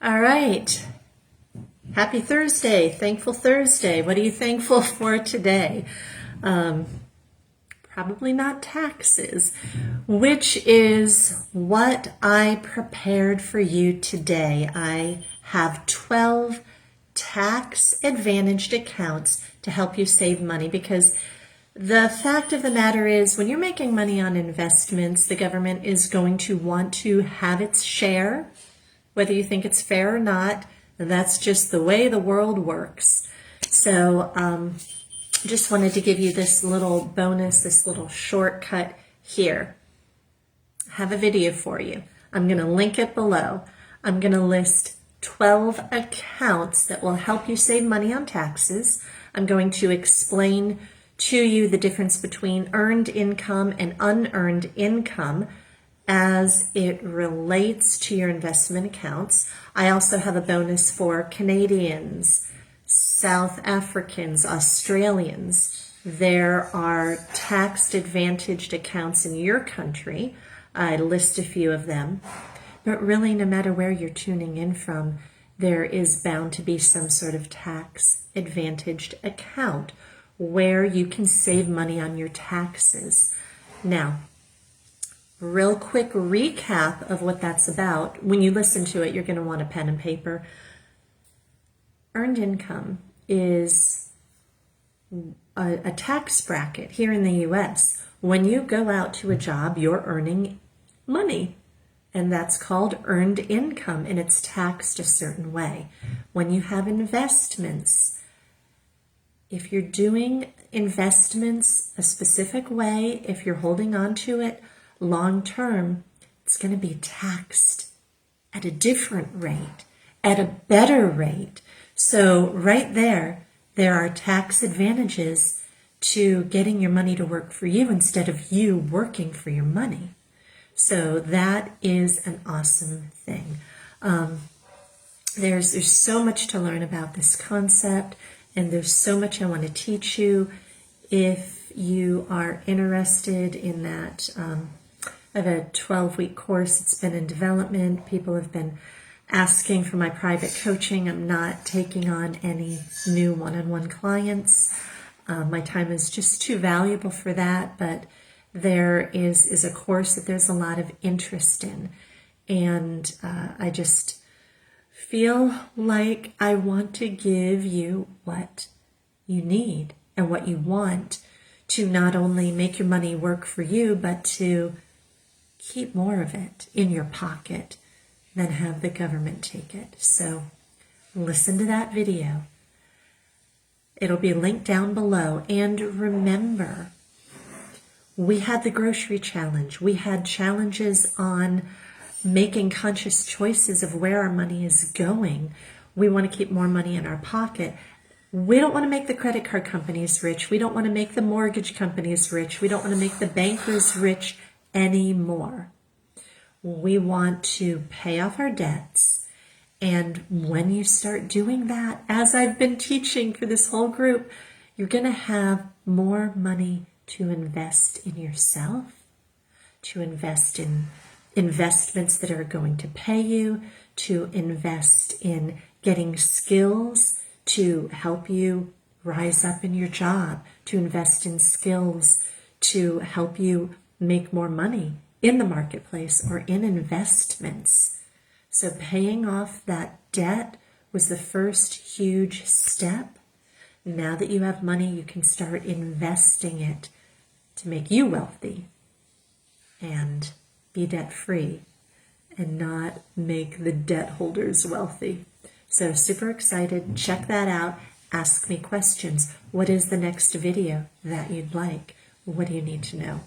All right. Happy Thursday. Thankful Thursday. What are you thankful for today? Probably not taxes, which is what I prepared for you today. I have 12 tax-advantaged accounts to help you save money, because the fact of the matter is, when you're making money on investments, the government is going to want to have its share, whether you think it's fair or not. That's just the way the world works. So just wanted to give you this little bonus, this little shortcut here. I have a video for you. I'm going to link it below. I'm going to list 12 accounts that will help you save money on taxes. I'm going to explain to you the difference between earned income and unearned income as it relates to your investment accounts. I also have a bonus for Canadians, South Africans, Australians. There are tax-advantaged accounts in your country. I list a few of them. But really, no matter where you're tuning in from, there is bound to be some sort of tax-advantaged account where you can save money on your taxes. Now, real quick recap of what that's about. When you listen to it, you're going to want a pen and paper. Earned income is a tax bracket here in the U.S. When you go out to a job, you're earning money, and that's called earned income, and it's taxed a certain way. When you have investments, if you're doing investments a specific way, if you're holding on to it long term, it's going to be taxed at a different rate, at a better rate. So right there are tax advantages to getting your money to work for you instead of you working for your money. So that is an awesome thing. There's so much to learn about this concept, and there's so much I want to teach you. If you are interested in that, I have a 12-week course. It's been in development. People have been asking for my private coaching. I'm not taking on any new one-on-one clients. My time is just too valuable for that, but there is a course that there's a lot of interest in. And I just feel like I want to give you what you need and what you want to not only make your money work for you, but to keep more of it in your pocket than have the government take it. So listen to that video. It'll be linked down below. And remember, we had the grocery challenge. We had challenges on making conscious choices of where our money is going. We want to keep more money in our pocket. We don't want to make the credit card companies rich. We don't want to make the mortgage companies rich. We don't want to make the bankers rich anymore. We want to pay off our debts. And when you start doing that, as I've been teaching for this whole group, you're going to have more money to invest in yourself, to invest in investments that are going to pay you, to invest in getting skills to help you rise up in your job, to invest in skills to help you make more money in the marketplace or in investments. So paying off that debt was the first huge step. Now that you have money, you can start investing it to make you wealthy and be debt-free and not make the debt holders wealthy. So super excited. Check that out. Ask me questions. What is the next video that you'd like? What do you need to know?